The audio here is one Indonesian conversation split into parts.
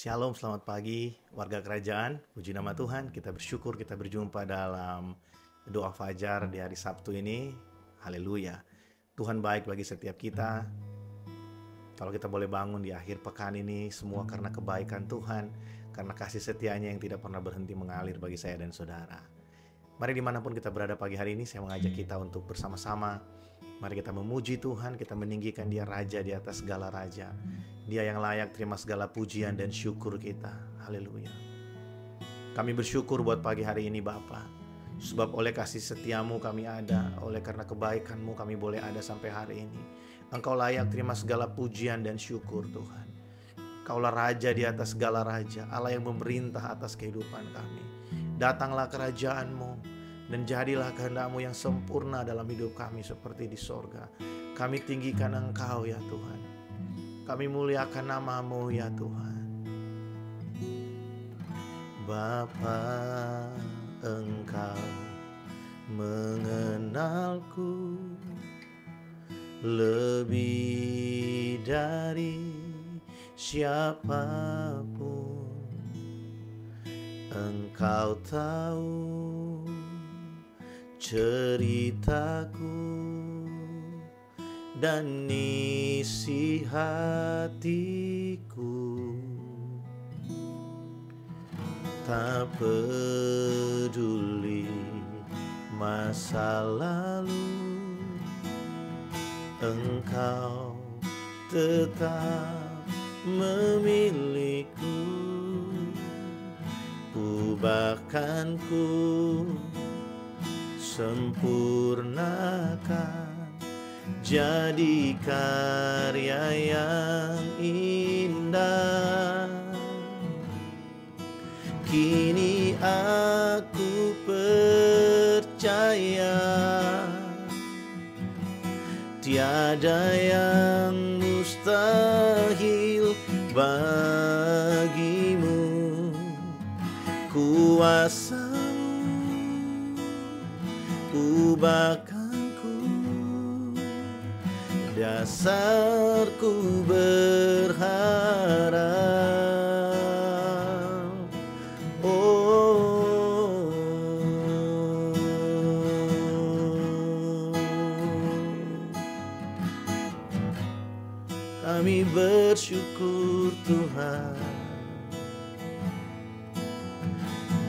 Shalom, selamat pagi warga kerajaan. Puji nama Tuhan, kita bersyukur kita berjumpa dalam doa fajar di hari Sabtu ini. Haleluya. Tuhan baik bagi setiap kita. Kalau kita boleh bangun di akhir pekan ini, semua karena kebaikan Tuhan, karena kasih setianya yang tidak pernah berhenti mengalir bagi saya dan saudara. Mari dimanapun kita berada pagi hari ini, saya mengajak kita untuk bersama-sama. Mari kita memuji Tuhan, kita meninggikan Dia Raja di atas segala raja. Dia yang layak terima segala pujian dan syukur kita. Haleluya. Kami bersyukur buat pagi hari ini Bapa. Sebab oleh kasih setiamu kami ada, oleh karena kebaikanmu kami boleh ada sampai hari ini. Engkau layak terima segala pujian dan syukur Tuhan. Kaulah Raja di atas segala raja, Allah yang memerintah atas kehidupan kami. Datanglah kerajaanmu dan jadilah kehendak-Mu yang sempurna dalam hidup kami seperti di sorga. Kami tinggikan Engkau ya Tuhan. Kami muliakan nama-Mu ya Tuhan. Bapa, Engkau mengenalku lebih dari siapapun. Engkau tahu ceritaku dan isi hatiku. Tak peduli masa lalu, Engkau tetap memiliku. Ubahkanku, sempurnakan, jadi karya yang indah. Kini aku percaya tiada yang mustahil bagimu. Kuasa-Mu ubahkanku, dasarku berharap. Oh, kami bersyukur Tuhan.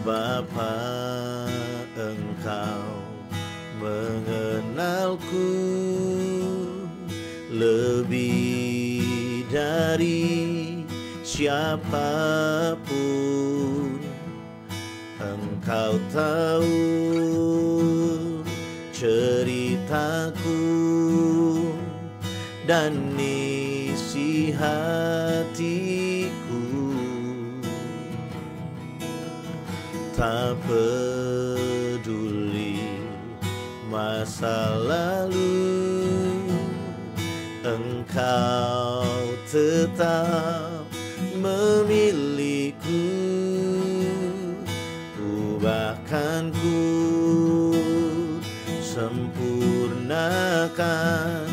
Bapa, Engkau mengenalku lebih dari siapapun. Engkau tahu ceritaku dan isi hatiku. Tak peduli masa lalu, Engkau tetap memiliku. Ubahkanku, sempurnakan,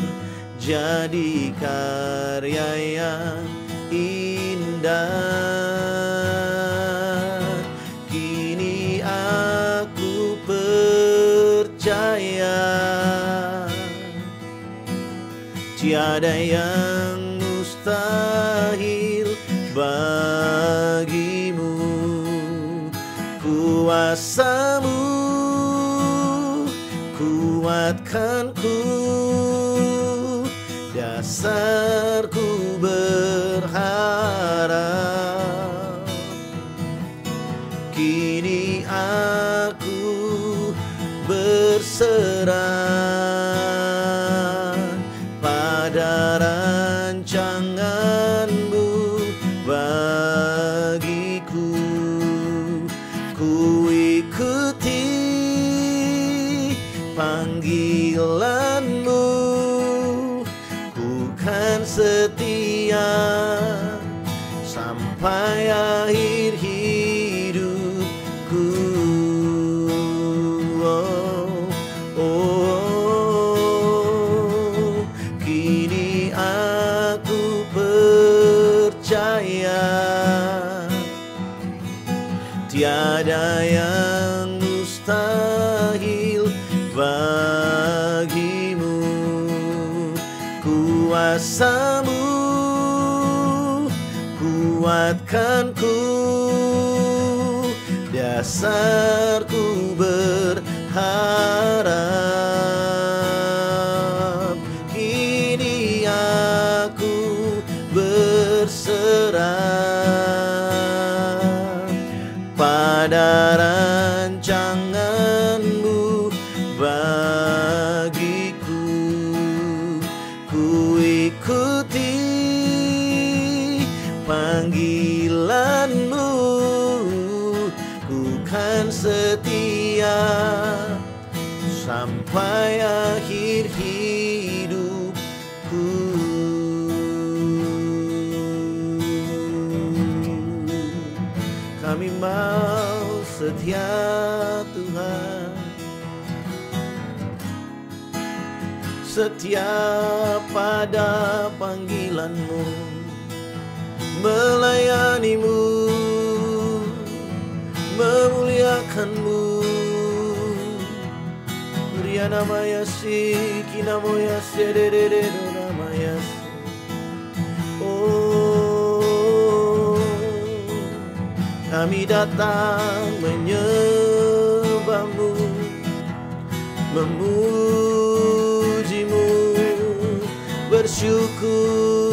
jadi karya yang indah. Kini aku percaya tiada yang mustahil bagimu. Kuasa-Mu kuatkanku, dasarku berharap. Kini aku berserah pada rancangan-Mu bagiku. Ku ikuti panggilan-Mu, ku kan setia sampai akhir hidupku. Oh, oh, kini aku percaya tiada yang mustahil bagimu. Kuasa-Mu kuatkanku, dasarku berharap. Kini aku berserah pada rancangan-Mu bagiku. Ku ikuti panggilan-Mu, ku kan setia sampai akhir hidupku. Kami mau setia Tuhan, setia pada panggilan-Mu, melayani-Mu, memuliakan-Mu. Riana mayasi, kina moyasi, dedededona mayasi. Oh, kami datang menyembah-Mu, memuji-Mu, bersyukur.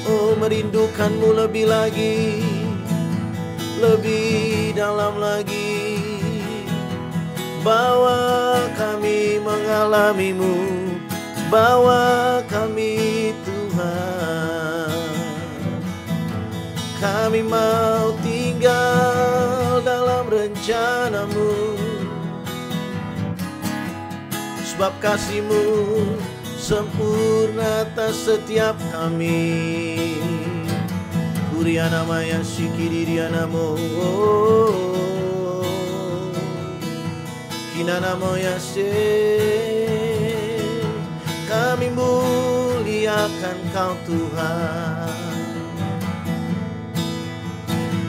Oh, merindukan-Mu lebih lagi, lebih dalam lagi. Bawa kami mengalami-Mu, bawa kami Tuhan. Kami mau tinggal dalam rencana-Mu, sebab kasih-Mu sempurna atas setiap kami. Kuriana maya sikiri diana mo, kinana moya se. Kami muliakan Kau Tuhan,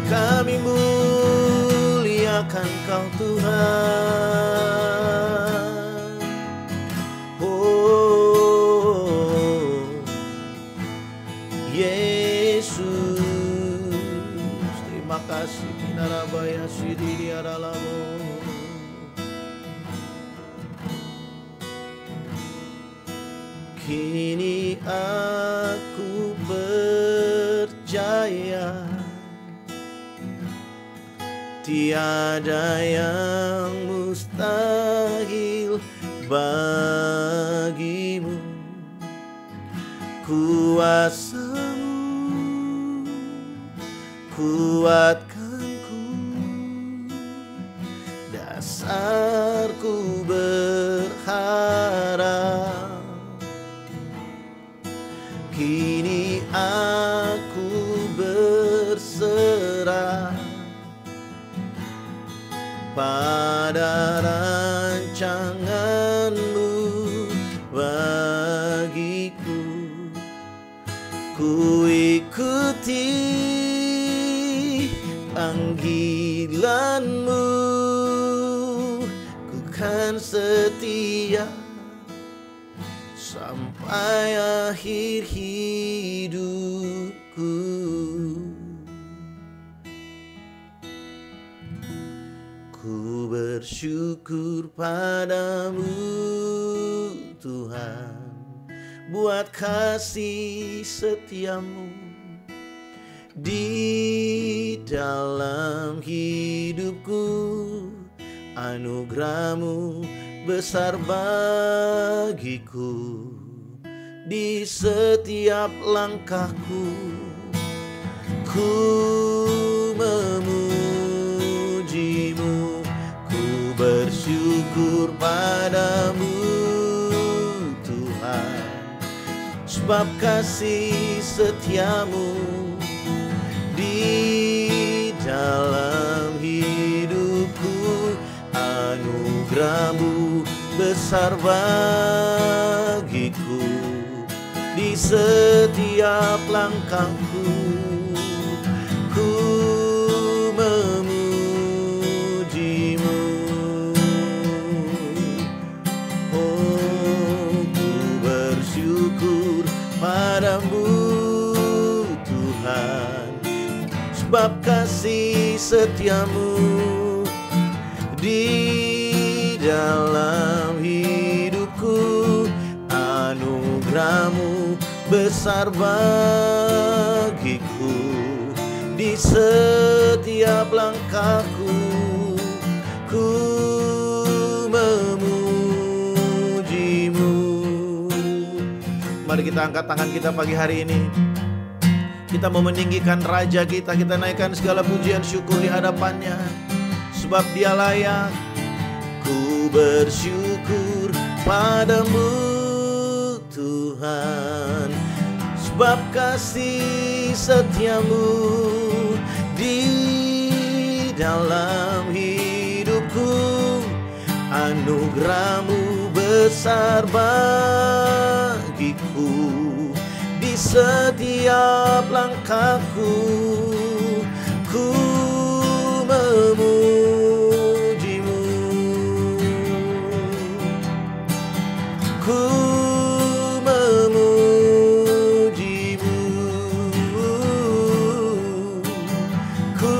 kami muliakan Kau Tuhan. Oh Yesus, terima kasih. Kinarabaya sidi aralamo. Kini aku percaya tiada yang mustahil bagimu. Kuasa-Mu kuatkanku, dasarku berharap. Kini aku berserah pada rancangan-Mu bagiku. Ku ikuti panggilan-Mu, ku kan setia sampai akhir hidupku. Ku bersyukur padamu Tuhan, buat kasih setia-Mu di dalam hidupku. Anugerah-Mu besar bagiku di setiap langkahku. Ku memuji-Mu, ku bersyukur padamu Tuhan, sebab kasih setia-Mu di dalam hidupku. Anugerah-Mu besar bagiku di setiap langkahku. Ku Tuhan. Sebab kasih setiamu di dalam hidupku, anugerahmu besar bagiku. Di setiap langkahku ku memujimu. Mari kita angkat tangan kita pagi hari ini. Kita mau meninggikan Raja kita. Kita naikkan segala pujian syukur di hadapannya. Sebab Dia layak. Ku bersyukur padamu Tuhan. Sebab kasih setiamu di dalam hidupku, anugerahmu besar bagiku. Di setiap langkahku ku memujimu, ku memujimu, ku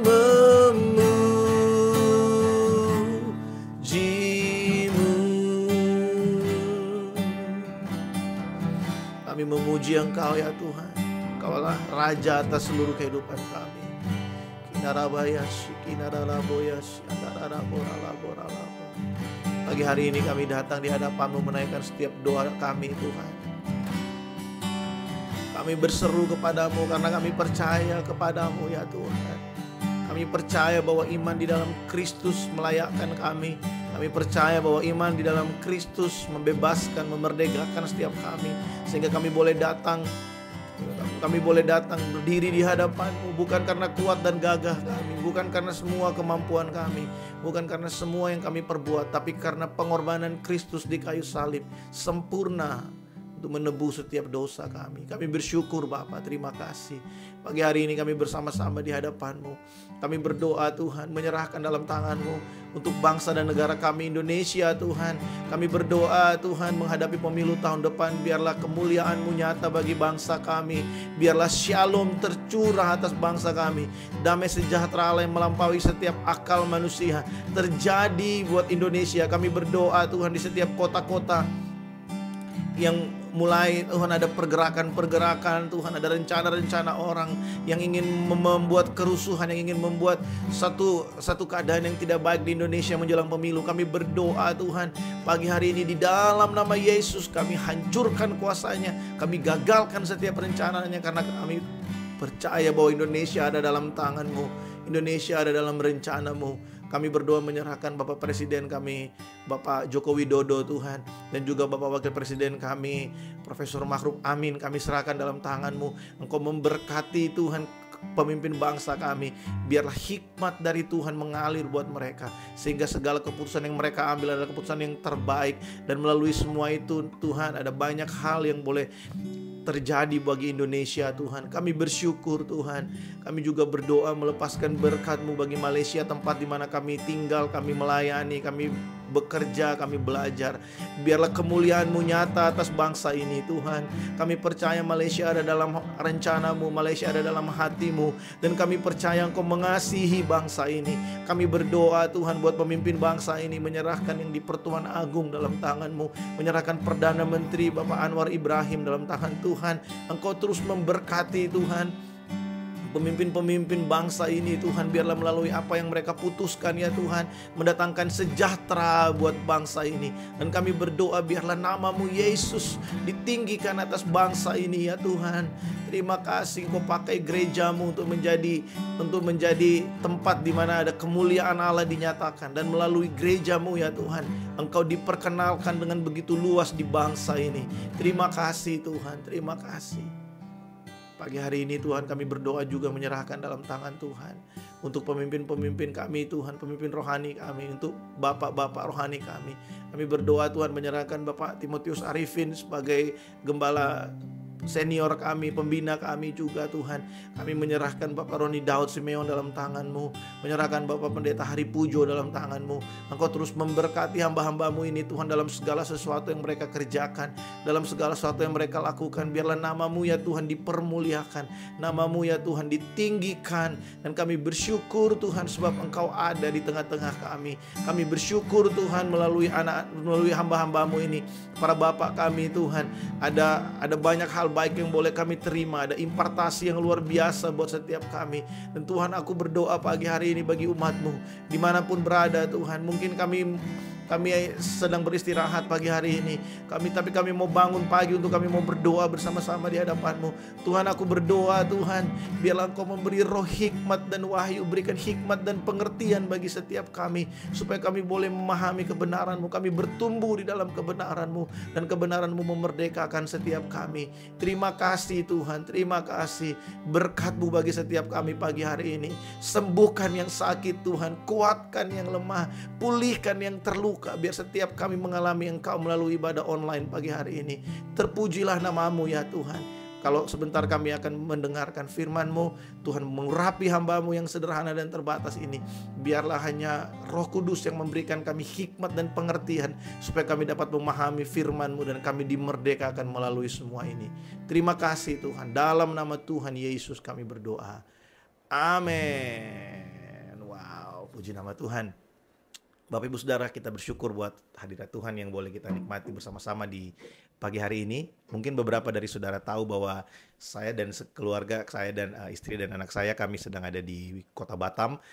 memujimu. Kami memuji Engkau ya Tuhan. Engkaulah Raja atas seluruh kehidupan kami. Kinarabayasi, kinaralaboyasi, andararaboralaboralabo. Pagi hari ini kami datang di hadapan-Mu menaikkan setiap doa kami Tuhan. Kami berseru kepadamu karena kami percaya kepadamu ya Tuhan. Kami percaya bahwa iman di dalam Kristus melayakkan kami. Kami percaya bahwa iman di dalam Kristus membebaskan, memerdekakan setiap kami. Sehingga kami boleh datang berdiri di hadapan-Mu. Bukan karena kuat dan gagah kami, bukan karena semua kemampuan kami, bukan karena semua yang kami perbuat, tapi karena pengorbanan Kristus di kayu salib sempurna untuk menebus setiap dosa kami. Kami bersyukur Bapa, terima kasih. Pagi hari ini kami bersama-sama di hadapan-Mu. Kami berdoa Tuhan, menyerahkan dalam tangan-Mu untuk bangsa dan negara kami Indonesia Tuhan. Kami berdoa Tuhan menghadapi pemilu tahun depan. Biarlah kemuliaan-Mu nyata bagi bangsa kami. Biarlah shalom tercurah atas bangsa kami. Damai sejahtera Allah yang melampaui setiap akal manusia terjadi buat Indonesia. Kami berdoa Tuhan di setiap kota-kota yang mulai Tuhan ada pergerakan-pergerakan, Tuhan ada rencana-rencana orang yang ingin membuat kerusuhan, yang ingin membuat satu keadaan yang tidak baik di Indonesia menjelang pemilu. Kami berdoa Tuhan pagi hari ini di dalam nama Yesus, kami hancurkan kuasanya, kami gagalkan setiap rencananya, karena kami percaya bahwa Indonesia ada dalam tangan-Mu, Indonesia ada dalam rencana-Mu. Kami berdoa menyerahkan Bapak Presiden kami, Bapak Joko Widodo Tuhan, dan juga Bapak Wakil Presiden kami, Profesor Ma'ruf Amin. Kami serahkan dalam tangan-Mu. Engkau memberkati Tuhan pemimpin bangsa kami. Biarlah hikmat dari Tuhan mengalir buat mereka, sehingga segala keputusan yang mereka ambil adalah keputusan yang terbaik. Dan melalui semua itu Tuhan, ada banyak hal yang boleh terjadi bagi Indonesia Tuhan. Kami bersyukur Tuhan. Kami juga berdoa melepaskan berkat-Mu bagi Malaysia, tempat di mana kami tinggal, kami melayani, kami bekerja, kami belajar. Biarlah kemuliaan-Mu nyata atas bangsa ini Tuhan. Kami percaya Malaysia ada dalam rencana-Mu, Malaysia ada dalam hati-Mu, dan kami percaya Engkau mengasihi bangsa ini. Kami berdoa Tuhan buat pemimpin bangsa ini, menyerahkan yang di Pertuan Agung dalam tangan-Mu, menyerahkan Perdana Menteri Bapak Anwar Ibrahim dalam tangan Tuhan. Engkau terus memberkati Tuhan pemimpin-pemimpin bangsa ini Tuhan. Biarlah melalui apa yang mereka putuskan ya Tuhan, mendatangkan sejahtera buat bangsa ini. Dan kami berdoa biarlah nama-Mu Yesus ditinggikan atas bangsa ini ya Tuhan. Terima kasih Engkau pakai gereja-Mu untuk menjadi tempat di mana ada kemuliaan Allah dinyatakan. Dan melalui gereja-Mu ya Tuhan, Engkau diperkenalkan dengan begitu luas di bangsa ini. Terima kasih Tuhan, terima kasih. Pagi hari ini Tuhan kami berdoa juga menyerahkan dalam tangan Tuhan untuk pemimpin-pemimpin kami Tuhan, pemimpin rohani kami, untuk bapak-bapak rohani kami. Kami berdoa Tuhan menyerahkan Bapak Timotius Arifin sebagai gembala senior kami, pembina kami juga Tuhan. Kami menyerahkan Bapak Roni Daud Simeon dalam tangan-Mu, menyerahkan Bapak Pendeta Hari Pujo dalam tangan-Mu. Engkau terus memberkati hamba-hamba-Mu ini Tuhan dalam segala sesuatu yang mereka kerjakan, dalam segala sesuatu yang mereka lakukan. Biarlah nama-Mu ya Tuhan dipermuliakan, nama-Mu ya Tuhan ditinggikan. Dan kami bersyukur Tuhan sebab Engkau ada di tengah-tengah kami. Kami bersyukur Tuhan melalui hamba-hamba-Mu ini, para bapak kami Tuhan. Ada banyak hal baik yang boleh kami terima, ada impartasi yang luar biasa buat setiap kami. Dan Tuhan, aku berdoa pagi hari ini bagi umat-Mu dimanapun berada Tuhan. Mungkin kami sedang beristirahat pagi hari ini. Tapi kami mau bangun pagi untuk kami mau berdoa bersama-sama di hadapan-Mu. Tuhan, aku berdoa Tuhan, biarlah Engkau memberi roh hikmat dan wahyu, berikan hikmat dan pengertian bagi setiap kami, supaya kami boleh memahami kebenaran-Mu, kami bertumbuh di dalam kebenaran-Mu, dan kebenaran-Mu memerdekakan setiap kami. Terima kasih Tuhan, terima kasih. Berkat-Mu bagi setiap kami pagi hari ini. Sembuhkan yang sakit Tuhan, kuatkan yang lemah, pulihkan yang terluka. Biar setiap kami mengalami Engkau melalui ibadah online pagi hari ini. Terpujilah nama-Mu ya Tuhan. Kalau sebentar kami akan mendengarkan firman-Mu, Tuhan, mengurapi hamba-Mu yang sederhana dan terbatas ini. Biarlah hanya Roh Kudus yang memberikan kami hikmat dan pengertian, supaya kami dapat memahami firman-Mu dan kami dimerdekakan melalui semua ini. Terima kasih Tuhan. Dalam nama Tuhan Yesus kami berdoa. Amin. Wow, puji nama Tuhan. Bapak Ibu Saudara, kita bersyukur buat hadirat Tuhan yang boleh kita nikmati bersama-sama di pagi hari ini. Mungkin beberapa dari saudara tahu bahwa saya dan keluarga saya dan istri dan anak saya, kami sedang ada di kota Batam.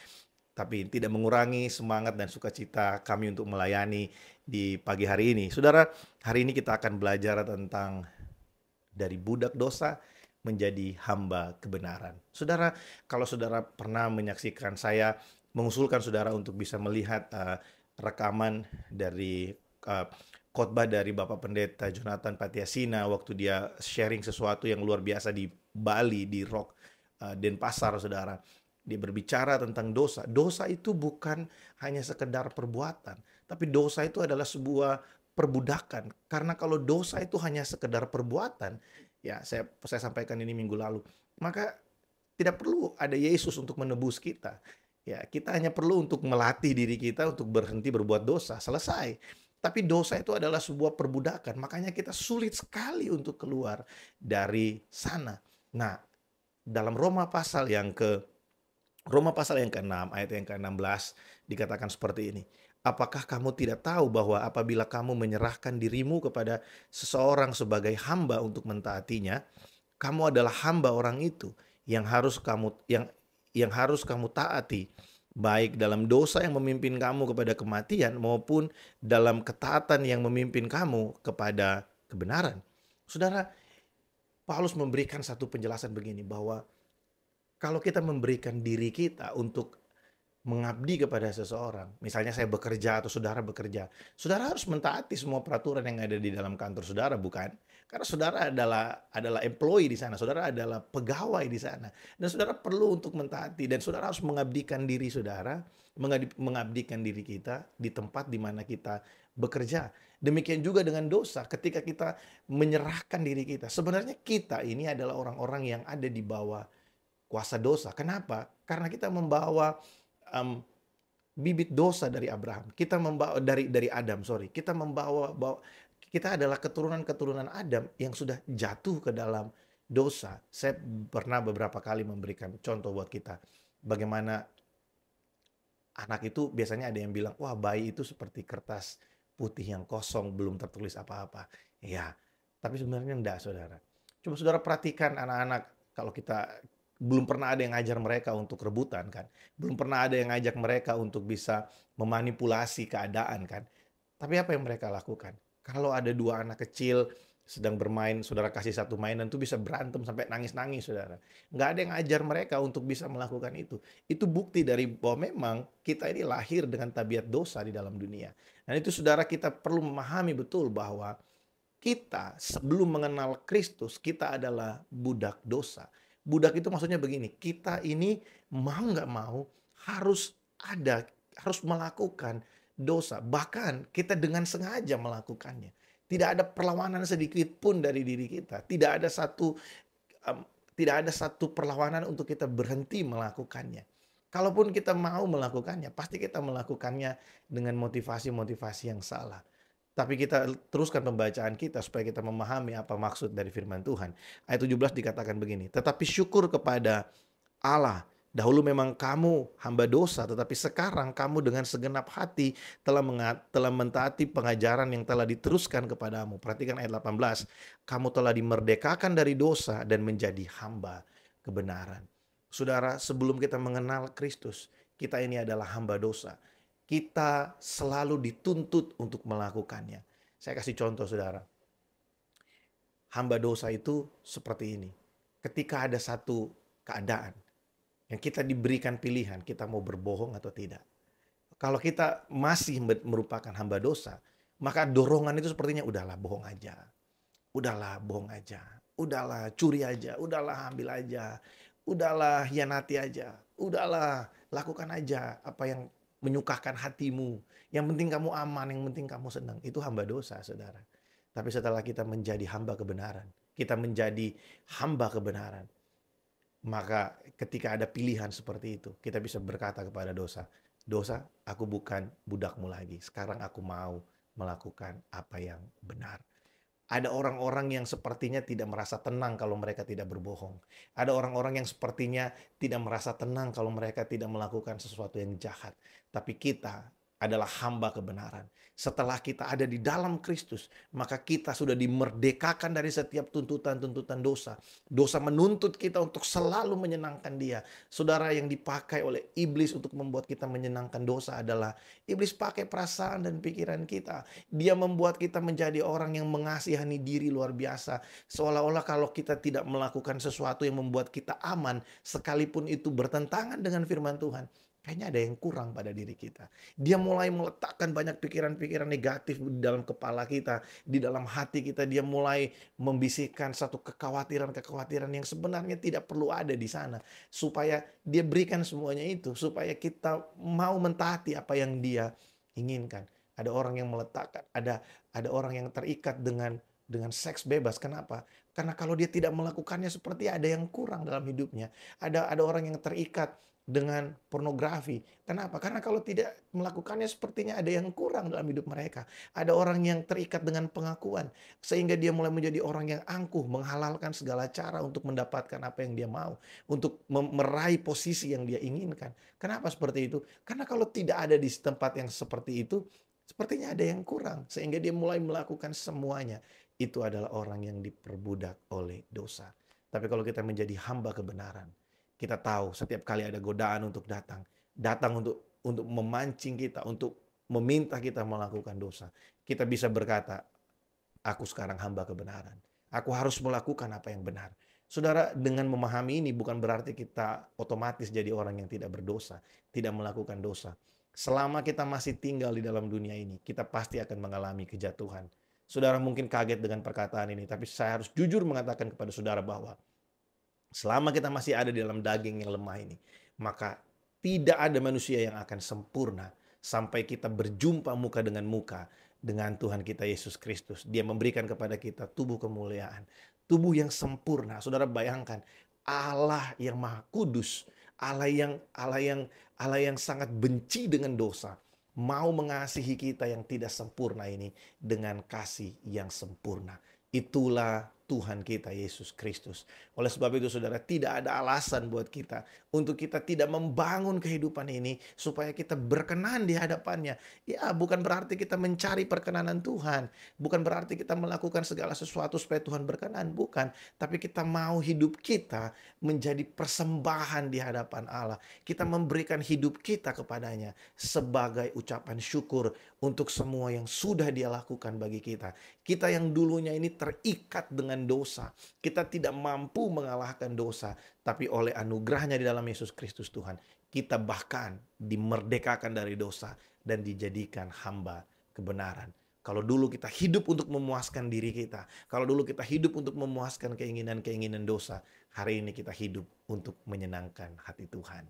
Tapi tidak mengurangi semangat dan sukacita kami untuk melayani di pagi hari ini. Saudara, hari ini kita akan belajar tentang dari budak dosa menjadi hamba kebenaran. Saudara, kalau saudara pernah menyaksikan saya mengusulkan saudara untuk bisa melihat rekaman dari khotbah dari Bapak Pendeta Jonathan Patiasina waktu dia sharing sesuatu yang luar biasa di Bali, di Rock Denpasar, saudara. Dia berbicara tentang dosa. Dosa itu bukan hanya sekedar perbuatan, tapi dosa itu adalah sebuah perbudakan. Karena kalau dosa itu hanya sekedar perbuatan, ya saya sampaikan ini minggu lalu, maka tidak perlu ada Yesus untuk menebus kita. Ya, kita hanya perlu untuk melatih diri kita untuk berhenti berbuat dosa, selesai. Tapi dosa itu adalah sebuah perbudakan, makanya kita sulit sekali untuk keluar dari sana. Nah, dalam Roma pasal yang ke-6 ayat yang ke-16 dikatakan seperti ini. Apakah kamu tidak tahu bahwa apabila kamu menyerahkan dirimu kepada seseorang sebagai hamba untuk mentaatinya, kamu adalah hamba orang itu yang harus kamu taati, baik dalam dosa yang memimpin kamu kepada kematian maupun dalam ketaatan yang memimpin kamu kepada kebenaran. Saudara, Paulus memberikan satu penjelasan begini, bahwa kalau kita memberikan diri kita untuk mengabdi kepada seseorang, misalnya saya bekerja atau saudara bekerja, saudara harus mentaati semua peraturan yang ada di dalam kantor saudara, bukan? Karena saudara adalah employee di sana, saudara adalah pegawai di sana, dan saudara perlu untuk mentaati, dan saudara harus mengabdikan diri saudara, mengabdikan diri kita di tempat di mana kita bekerja. Demikian juga dengan dosa, ketika kita menyerahkan diri kita, sebenarnya kita ini adalah orang-orang yang ada di bawah kuasa dosa. Kenapa? Karena kita membawa bibit dosa dari Abraham. Kita membawa dari Adam, Kita kita adalah keturunan Adam yang sudah jatuh ke dalam dosa. Saya pernah beberapa kali memberikan contoh buat kita. Bagaimana anak itu biasanya ada yang bilang, wah, bayi itu seperti kertas putih yang kosong, belum tertulis apa-apa. Ya, tapi sebenarnya enggak, saudara. Coba saudara perhatikan anak-anak, kalau kita belum pernah ada yang ngajar mereka untuk rebutan, kan? Belum pernah ada yang ngajak mereka untuk bisa memanipulasi keadaan, kan? Tapi apa yang mereka lakukan? Kalau ada dua anak kecil sedang bermain, saudara kasih satu mainan tuh bisa berantem sampai nangis-nangis, saudara. Nggak ada yang ngajar mereka untuk bisa melakukan itu. Itu bukti dari bahwa memang kita ini lahir dengan tabiat dosa di dalam dunia. Dan itu saudara, kita perlu memahami betul bahwa kita sebelum mengenal Kristus, kita adalah budak dosa. Budak itu maksudnya begini, kita ini mau nggak mau harus melakukan dosa. Bahkan kita dengan sengaja melakukannya. Tidak ada perlawanan sedikit pun dari diri kita. Em, tidak ada satu perlawanan untuk kita berhenti melakukannya. Kalaupun kita mau melakukannya, pasti kita melakukannya dengan motivasi-motivasi yang salah. Tapi kita teruskan pembacaan kita supaya kita memahami apa maksud dari firman Tuhan. Ayat 17 dikatakan begini, tetapi syukur kepada Allah. Dahulu memang kamu hamba dosa, tetapi sekarang kamu dengan segenap hati telah mentaati pengajaran yang telah diteruskan kepadamu. Perhatikan ayat 18. Kamu telah dimerdekakan dari dosa dan menjadi hamba kebenaran. Saudara, sebelum kita mengenal Kristus, kita ini adalah hamba dosa. Kita selalu dituntut untuk melakukannya. Saya kasih contoh, saudara. Hamba dosa itu seperti ini. Ketika ada satu keadaan yang kita diberikan pilihan, kita mau berbohong atau tidak. Kalau kita masih merupakan hamba dosa, maka dorongan itu sepertinya udahlah bohong aja. Udahlah bohong aja. Udahlah curi aja. Udahlah ambil aja. Udahlah hianati aja. Udahlah lakukan aja apa yang menyukakan hatimu. Yang penting kamu aman, yang penting kamu senang. Itu hamba dosa, saudara. Tapi setelah kita menjadi hamba kebenaran, kita menjadi hamba kebenaran, maka ketika ada pilihan seperti itu, kita bisa berkata kepada dosa, dosa, aku bukan budakmu lagi. Sekarang aku mau melakukan apa yang benar. Ada orang-orang yang sepertinya tidak merasa tenang kalau mereka tidak berbohong. Ada orang-orang yang sepertinya tidak merasa tenang kalau mereka tidak melakukan sesuatu yang jahat. Tapi kita adalah hamba kebenaran. Setelah kita ada di dalam Kristus, maka kita sudah dimerdekakan dari setiap tuntutan-tuntutan dosa. Dosa menuntut kita untuk selalu menyenangkan Dia. Saudara, yang dipakai oleh iblis untuk membuat kita menyenangkan dosa adalah iblis pakai perasaan dan pikiran kita. Dia membuat kita menjadi orang yang mengasihani diri luar biasa. Seolah-olah kalau kita tidak melakukan sesuatu yang membuat kita aman, sekalipun itu bertentangan dengan firman Tuhan, kayaknya ada yang kurang pada diri kita. Dia mulai meletakkan banyak pikiran-pikiran negatif di dalam kepala kita, di dalam hati kita. Dia mulai membisikkan satu kekhawatiran-kekhawatiran yang sebenarnya tidak perlu ada di sana. Supaya dia berikan semuanya itu, supaya kita mau mentaati apa yang dia inginkan. Ada orang yang meletakkan, ada orang yang terikat dengan seks bebas. Kenapa? Karena kalau dia tidak melakukannya seperti ada yang kurang dalam hidupnya. Ada orang yang terikat dengan pornografi. Kenapa? Karena kalau tidak melakukannya sepertinya ada yang kurang dalam hidup mereka. Ada orang yang terikat dengan pengakuan. Sehingga dia mulai menjadi orang yang angkuh, menghalalkan segala cara untuk mendapatkan apa yang dia mau. Untuk meraih posisi yang dia inginkan. Kenapa seperti itu? Karena kalau tidak ada di tempat yang seperti itu, sepertinya ada yang kurang. Sehingga dia mulai melakukan semuanya. Itu adalah orang yang diperbudak oleh dosa. Tapi kalau kita menjadi hamba kebenaran, kita tahu setiap kali ada godaan untuk datang untuk memancing kita, untuk meminta kita melakukan dosa. Kita bisa berkata, aku sekarang hamba kebenaran. Aku harus melakukan apa yang benar. Saudara, dengan memahami ini bukan berarti kita otomatis jadi orang yang tidak berdosa, tidak melakukan dosa. Selama kita masih tinggal di dalam dunia ini, kita pasti akan mengalami kejatuhan. Saudara mungkin kaget dengan perkataan ini, tapi saya harus jujur mengatakan kepada saudara bahwa selama kita masih ada di dalam daging yang lemah ini, maka tidak ada manusia yang akan sempurna sampai kita berjumpa muka dengan Tuhan kita Yesus Kristus. Dia memberikan kepada kita tubuh kemuliaan, tubuh yang sempurna. Saudara bayangkan, Allah yang Maha Kudus, Allah yang sangat benci dengan dosa, mau mengasihi kita yang tidak sempurna ini dengan kasih yang sempurna. Itulah Tuhan kita Yesus Kristus. Oleh sebab itu saudara, tidak ada alasan buat kita untuk kita tidak membangun kehidupan ini supaya kita berkenan di hadapannya. Ya, bukan berarti kita mencari perkenanan Tuhan, bukan berarti kita melakukan segala sesuatu supaya Tuhan berkenan, bukan. Tapi kita mau hidup kita menjadi persembahan di hadapan Allah. Kita memberikan hidup kita kepadanya sebagai ucapan syukur untuk semua yang sudah Dia lakukan bagi kita. Kita yang dulunya ini terikat dengan dosa, kita tidak mampu mengalahkan dosa, tapi oleh anugerahnya di dalam Yesus Kristus Tuhan, kita bahkan dimerdekakan dari dosa dan dijadikan hamba kebenaran. Kalau dulu kita hidup untuk memuaskan diri kita, kalau dulu kita hidup untuk memuaskan keinginan-keinginan dosa, hari ini kita hidup untuk menyenangkan hati Tuhan.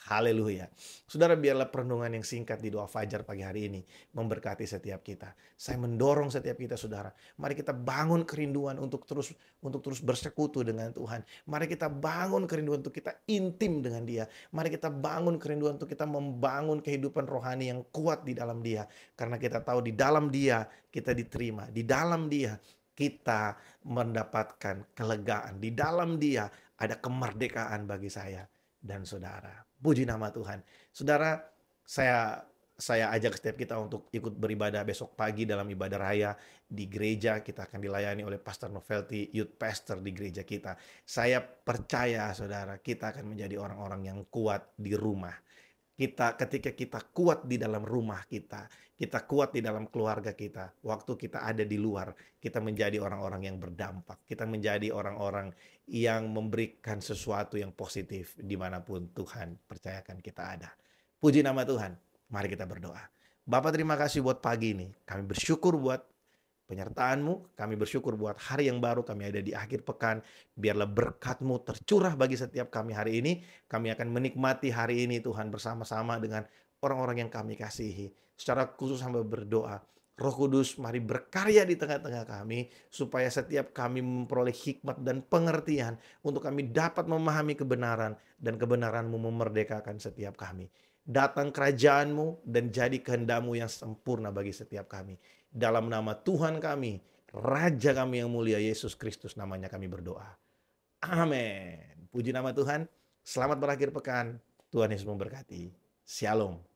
Haleluya. Saudara, biarlah perenungan yang singkat di doa fajar pagi hari ini memberkati setiap kita. Saya mendorong setiap kita, saudara. Mari kita bangun kerinduan untuk terus bersekutu dengan Tuhan. Mari kita bangun kerinduan untuk kita intim dengan Dia. Mari kita bangun kerinduan untuk kita membangun kehidupan rohani yang kuat di dalam Dia. Karena kita tahu di dalam Dia kita diterima. Di dalam Dia kita mendapatkan kelegaan. Di dalam Dia ada kemerdekaan bagi saya dan saudara. Puji nama Tuhan. Saudara, saya ajak setiap kita untuk ikut beribadah besok pagi dalam ibadah raya di gereja. Kita akan dilayani oleh Pastor Novelty, youth pastor di gereja kita. Saya percaya, saudara, kita akan menjadi orang-orang yang kuat di rumah. Ketika kita kuat di dalam rumah kita kuat di dalam keluarga kita, waktu kita ada di luar, kita menjadi orang-orang yang berdampak. Kita menjadi orang-orang yang memberikan sesuatu yang positif dimanapun Tuhan percayakan kita ada. Puji nama Tuhan. Mari kita berdoa. Bapa, terima kasih buat pagi ini. Kami bersyukur buat penyertaan-Mu. Kami bersyukur buat hari yang baru kami ada di akhir pekan. Biarlah berkat-Mu tercurah bagi setiap kami hari ini. Kami akan menikmati hari ini Tuhan bersama-sama dengan orang-orang yang kami kasihi. Secara khusus hamba berdoa, Roh Kudus mari berkarya di tengah-tengah kami, supaya setiap kami memperoleh hikmat dan pengertian untuk kami dapat memahami kebenaran, dan kebenaran-Mu memerdekakan setiap kami. Datang kerajaan-Mu dan jadi kehendak-Mu yang sempurna bagi setiap kami. Dalam nama Tuhan kami, Raja kami yang mulia Yesus Kristus namanya kami berdoa. Amin. Puji nama Tuhan. Selamat berakhir pekan. Tuhan Yesus memberkati. Shalom.